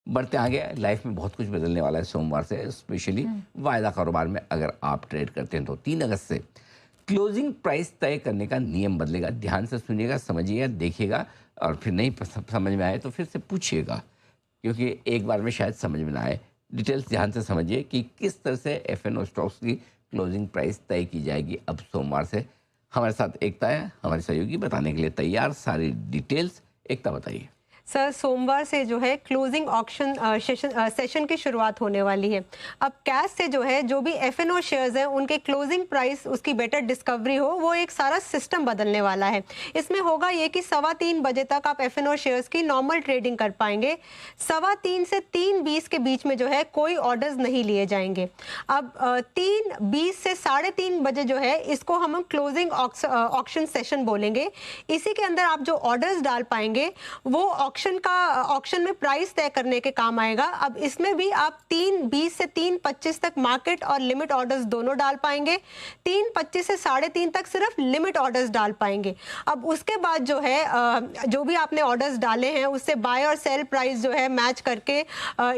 बढ़ते आगे लाइफ में बहुत कुछ बदलने वाला है सोमवार से, स्पेशली वायदा कारोबार में अगर आप ट्रेड करते हैं तो 3 अगस्त से क्लोजिंग प्राइस तय करने का नियम बदलेगा। ध्यान से सुनिएगा, समझिएगा, देखिएगा और फिर नहीं समझ में आए तो फिर से पूछिएगा, क्योंकि एक बार में शायद समझ में ना आए। डिटेल्स ध्यान से समझिए कि किस तरह से एफ&ओ स्टॉक्स की क्लोजिंग प्राइस तय की जाएगी अब सोमवार से। हमारे साथ एकता है, हमारे सहयोगी, बताने के लिए तैयार। सारी डिटेल्स एकता बताइए। सर, सोमवार से जो है क्लोजिंग ऑक्शन सेशन की शुरुआत होने वाली है। अब कैश से जो है जो भी एफ&ओ शेयर्स हैं उनके क्लोजिंग प्राइस, उसकी बेटर डिस्कवरी हो, वो एक सारा सिस्टम बदलने वाला है। इसमें होगा ये कि 3:15 बजे तक आप एफ&ओ शेयर्स की नॉर्मल ट्रेडिंग कर पाएंगे। 3:15 से 3:20 के बीच में जो है कोई ऑर्डर्स नहीं लिए जाएंगे। अब 3:20 से 3:30 बजे जो है इसको हम क्लोजिंग ऑक्शन सेशन बोलेंगे। इसी के अंदर आप जो ऑर्डर्स डाल पाएंगे वो ऑक्शन में प्राइस तय करने के काम आएगा। अब इसमें भी आप 3:20 से 3:25 तक मार्केट और लिमिट ऑर्डर्स दोनों डाल पाएंगे। 3:25 से 3:30 तक सिर्फ लिमिट ऑर्डर्स डाल पाएंगे। अब उसके बाद जो है जो भी आपने ऑर्डर्स डाले हैं उससे बाय और सेल प्राइस जो है मैच करके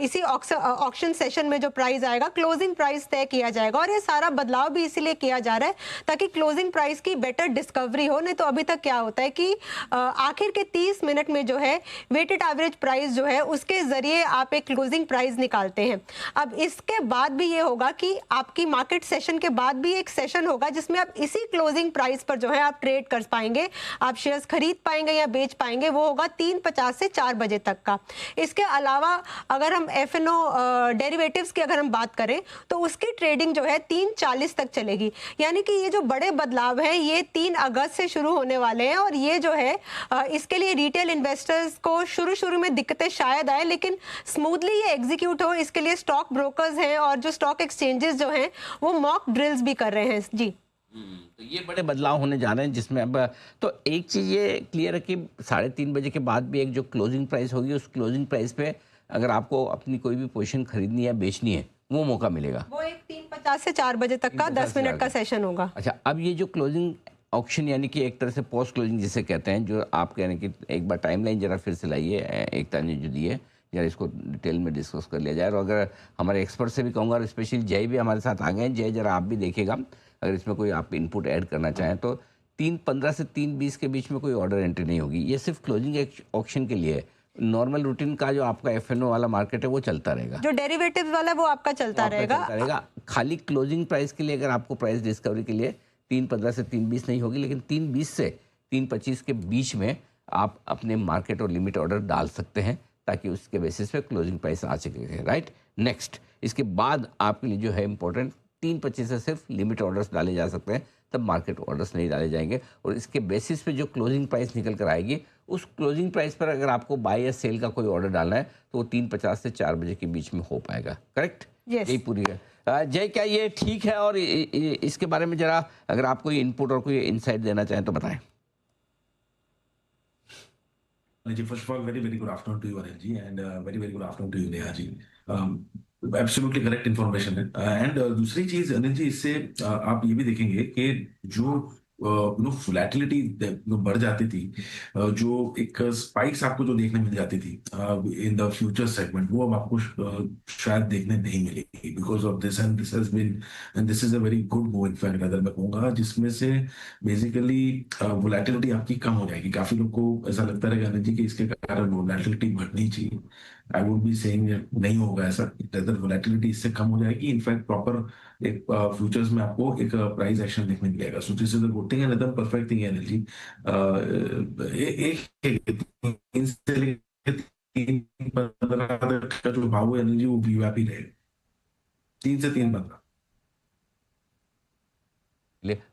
इसी ऑक्शन सेशन में जो प्राइस आएगा क्लोजिंग प्राइस तय किया जाएगा। और ये सारा बदलाव भी इसीलिए किया जा रहा है ताकि क्लोजिंग प्राइस की बेटर डिस्कवरी हो। नहीं तो अभी तक क्या होता है कि आखिर के 30 मिनट में जो है वेटेड एवरेज प्राइस जो है उसके जरिए आप एक क्लोजिंग प्राइस निकालते हैं। अब इसके बाद भी ये होगा कि आपकी मार्केट सेशन के बाद भी एक सेशन होगा जिसमें आप इसी क्लोजिंग प्राइस पर जो है आप ट्रेड कर पाएंगे, आप शेयर्स खरीद पाएंगे या बेच पाएंगे। वो होगा 3:50 से 4 बजे तक का। इसके अलावा अगर हम एफ&ओ डेरिवेटिव्स की अगर हम बात करें तो उसकी ट्रेडिंग जो है 3:40 तक चलेगी। यानी कि ये जो बड़े बदलाव हैं ये 3 अगस्त से शुरू होने वाले हैं। और ये जो है इसके लिए रिटेल इन्वेस्टर्स को शुरू में दिक्कतें शायद आए, लेकिन स्मूथली ये एग्जीक्यूट हो इसके लिए स्टॉक ब्रोकर्स हैं और जो स्टॉक एक्सचेंजेस जो हैं वो मॉक ड्रिल्स भी कर रहे हैं। जी, तो ये बड़े बदलाव होने जा रहे हैं जिसमें अब तो एक चीज़ ये क्लियर है कि 3:30 बजे के बाद भी एक जो क्लोजिंग प्राइस होगी उस क्लोजिंग प्राइस पे अगर आपको अपनी कोई भी पोजीशन खरीदनी या बेचनी है वो मौका मिलेगा। वो एक 3:50 से 4 बजे तक का 10 मिनट का सेशन होगा। अच्छा, अब ये जो क्लोजिंग ऑक्शन यानी कि एक तरह से पोस्ट क्लोजिंग जिसे कहते हैं, जो आप कह रहे हैं कि एक बार टाइमलाइन जरा फिर से लाइए, एकता ने जो दी है जरा इसको डिटेल में डिस्कस कर लिया जाए। और अगर हमारे एक्सपर्ट से भी कहूँगा, और स्पेशली जय भी हमारे साथ आ गए हैं, जय जरा आप भी देखिएगा अगर इसमें कोई आप इनपुट ऐड करना चाहें तो 3:15 से 3:20 के बीच में कोई ऑर्डर एंट्री नहीं होगी। ये सिर्फ क्लोजिंग ऑक्शन के लिए है। नॉर्मल रूटीन का जो आपका एफ&ओ वाला मार्केट है वो चलता रहेगा, जो डेरिवेटिव्स वाला वो आपका चलता रहेगा। खाली क्लोजिंग प्राइस के लिए अगर आपको प्राइस डिस्कवरी के लिए 3:15 से 3:20 नहीं होगी, लेकिन 3:20 से 3:25 के बीच में आप अपने मार्केट और लिमिट ऑर्डर डाल सकते हैं ताकि उसके बेसिस पे क्लोजिंग प्राइस आ सके। राइट, नेक्स्ट इसके बाद आपके लिए जो है इंपॉर्टेंट 3:25 से सिर्फ लिमिट ऑर्डर्स डाले जा सकते हैं, तब मार्केट ऑर्डर्स नहीं डाले जाएंगे। और इसके बेसिस पे जो क्लोजिंग प्राइस निकल कर आएगी उस क्लोजिंग प्राइस पर अगर आपको बाय या सेल का कोई ऑर्डर डालना है तो वो 3:50 से 4 बजे के बीच में हो पाएगा। करेक्ट? यही पूरी है। जय, क्या ये ठीक है? और इसके बारे में जरा अगर आप कोई इनपुट और कोई इनसाइट देना चाहें तो बताएं। First of all, very very good afternoon to you, Anil ji, and very very good afternoon to you, Neha ji. Absolutely correct information है। एंड दूसरी चीज अनिल जी, इससे आप ये भी देखेंगे कि जो वोलेटिलिटी बढ़ जाती थी, जो एक स्पाइक्स आपको जो देखने मिल जाती थी इन द फ्यूचर सेगमेंट, वो अब आपको शायद देखने नहीं मिलेगी because of this. And this has been and this is a very good move in fact, अगर मैं कहूँगा, जिसमें से बेसिकली वोलेटिलिटी आपकी कम हो जाएगी। काफी लोग को ऐसा लगता रहेगा अनिल जी कि इसके कारण वोलेटिलिटी बढ़नी चाहिए। आई वुड बी सेइंग नहीं होगा ऐसा। वोलेटिलिटी इससे कम हो जाएगी। इनफैक्ट प्रॉपर एक फ्यूचर्स में आपको एक प्राइस एक्शन देखने मिलेगा। So this is a good thing and एकदम परफेक्ट थिंग है अनिल जी। एक 3 से लेकर 3:15 तक का जो भाव है अनिल जी, वो व्यापी रहेगा 3 से 3:15।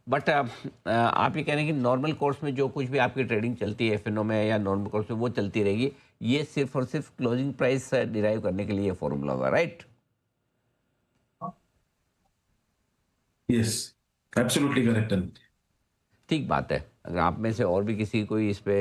बट आप ये कह रहे हैं कि नॉर्मल कोर्स में जो कुछ भी आपकी ट्रेडिंग चलती है एफ&ओ में या नॉर्मल कोर्स में वो चलती रहेगी। ये सिर्फ और सिर्फ क्लोजिंग प्राइस डिराइव करने के लिए फॉर्मूला होगा। राइट? Yes, absolutely correct. ठीक बात है। अगर आप में से और भी किसी कोई इस पे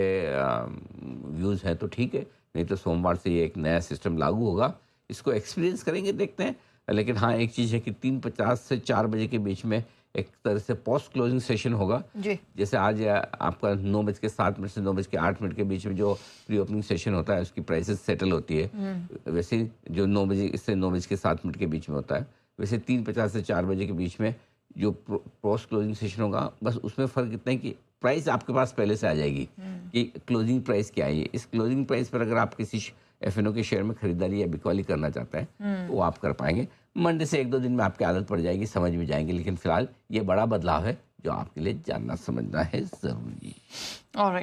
व्यूज़ है तो ठीक है, नहीं तो सोमवार से ये एक नया सिस्टम लागू होगा, इसको एक्सपीरियंस करेंगे, देखते हैं। लेकिन हाँ, एक चीज़ है कि 3:50 से 4 बजे के बीच में एक तरह से पोस्ट क्लोजिंग सेशन होगा। जी। जैसे आज आपका 9:07 से 9:08 के बीच में जो प्री ओपनिंग सेशन होता है उसकी प्राइसेस सेटल होती है, वैसे जो 9 बजे से 9:07 के बीच में होता है, वैसे 3:50 से 4 बजे के बीच में जो पोस्ट क्लोजिंग सेशन होगा, बस उसमें फ़र्क इतना है कि प्राइस आपके पास पहले से आ जाएगी कि क्लोजिंग प्राइस क्या है। इस क्लोजिंग प्राइस पर अगर आप किसी एफएनओ के शेयर में खरीदारी या बिकवाली करना चाहते हैं तो वो आप कर पाएंगे। मंडे से 1-2 दिन में आपकी आदत पड़ जाएगी, समझ में जाएंगे, लेकिन फिलहाल ये बड़ा बदलाव है जो आपके लिए जानना समझना है ज़रूरी। ऑलराइट।